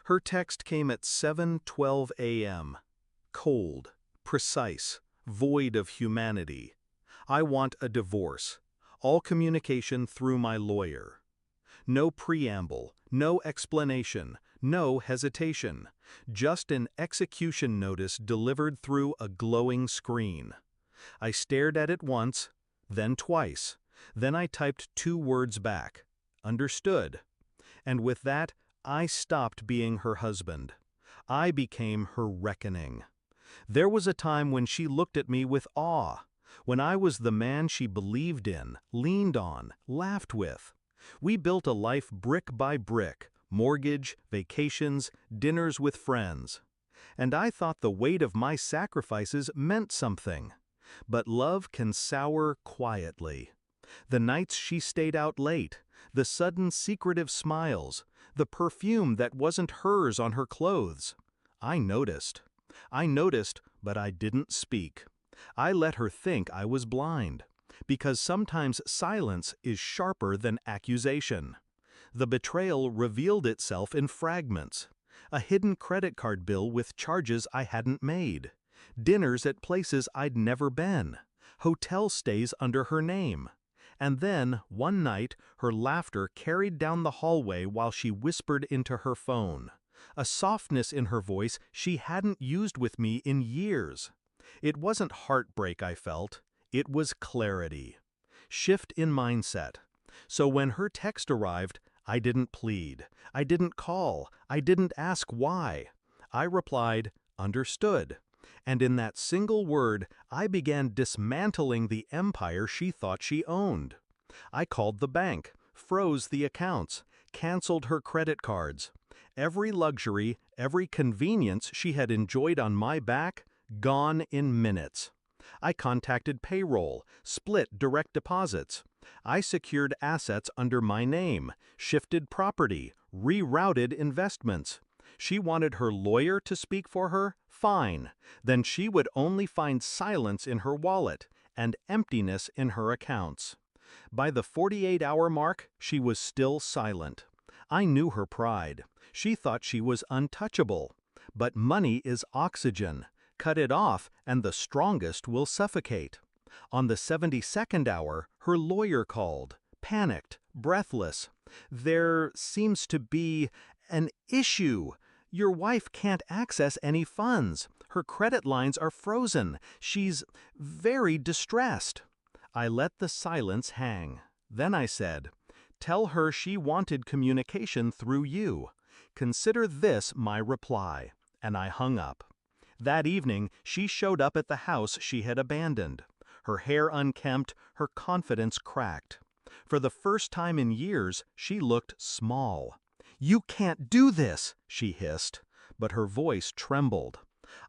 Her text came at 7:12 a.m. Cold, precise, void of humanity. I want a divorce. All communication through my lawyer. No preamble, no explanation, no hesitation. Just an execution notice delivered through a glowing screen. I stared at it once, then twice. Then I typed 2 words back. Understood. And with that, I stopped being her husband. I became her reckoning. There was a time when she looked at me with awe, when I was the man she believed in, leaned on, laughed with. We built a life brick by brick, mortgage, vacations, dinners with friends. And I thought the weight of my sacrifices meant something. But love can sour quietly. The nights she stayed out late, the sudden secretive smiles, the perfume that wasn't hers on her clothes. I noticed, but I didn't speak. I let her think I was blind, because sometimes silence is sharper than accusation. The betrayal revealed itself in fragments. A hidden credit card bill with charges I hadn't made. Dinners at places I'd never been. Hotel stays under her name. And then, one night, her laughter carried down the hallway while she whispered into her phone. A softness in her voice she hadn't used with me in years. It wasn't heartbreak I felt. It was clarity. Shift in mindset. So when her text arrived, I didn't plead. I didn't call. I didn't ask why. I replied, understood. And in that single word, I began dismantling the empire she thought she owned. I called the bank, froze the accounts, canceled her credit cards. Every luxury, every convenience she had enjoyed on my back, gone in minutes. I contacted payroll, split direct deposits. I secured assets under my name, shifted property, rerouted investments. She wanted her lawyer to speak for her? Fine. Then she would only find silence in her wallet and emptiness in her accounts. By the 48-hour mark, she was still silent. I knew her pride. She thought she was untouchable. But money is oxygen. Cut it off, and the strongest will suffocate. On the 72nd hour, her lawyer called, panicked, breathless. There seems to be an issue. Your wife can't access any funds. Her credit lines are frozen. She's very distressed. I let the silence hang. Then I said, tell her she wanted communication through you. Consider this my reply. And I hung up. That evening, she showed up at the house she had abandoned. Her hair unkempt, her confidence cracked. For the first time in years, she looked small. You can't do this, she hissed, but her voice trembled.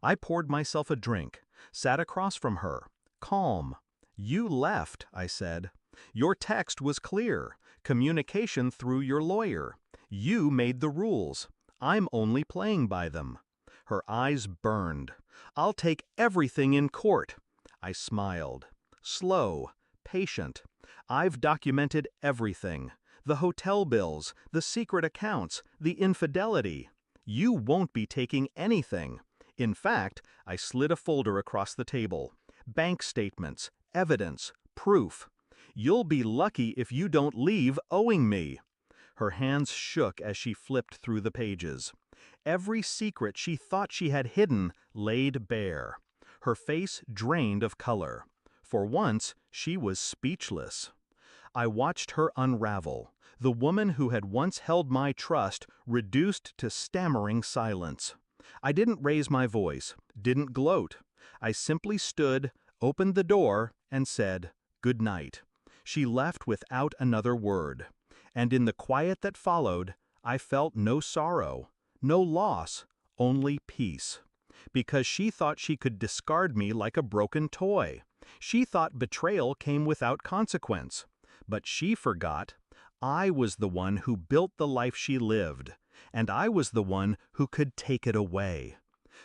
I poured myself a drink, sat across from her, calm. You left, I said. Your text was clear, communication through your lawyer. You made the rules. I'm only playing by them. Her eyes burned. I'll take everything in court. I smiled. Slow, patient. I've documented everything. The hotel bills, the secret accounts, the infidelity. You won't be taking anything. In fact, I slid a folder across the table. Bank statements, evidence, proof. You'll be lucky if you don't leave owing me. Her hands shook as she flipped through the pages. Every secret she thought she had hidden laid bare. Her face drained of color. For once, she was speechless. I watched her unravel, the woman who had once held my trust reduced to stammering silence. I didn't raise my voice, didn't gloat. I simply stood, opened the door, and said, "Good night." She left without another word. And in the quiet that followed, I felt no sorrow, no loss, only peace. Because she thought she could discard me like a broken toy. She thought betrayal came without consequence. But she forgot, I was the one who built the life she lived, and I was the one who could take it away.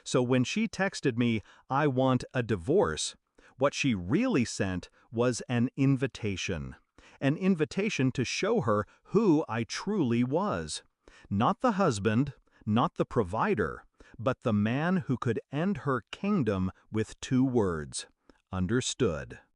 So when she texted me, "I want a divorce," what she really sent was an invitation to show her who I truly was. Not the husband, not the provider, but the man who could end her kingdom with 2 words. Understood.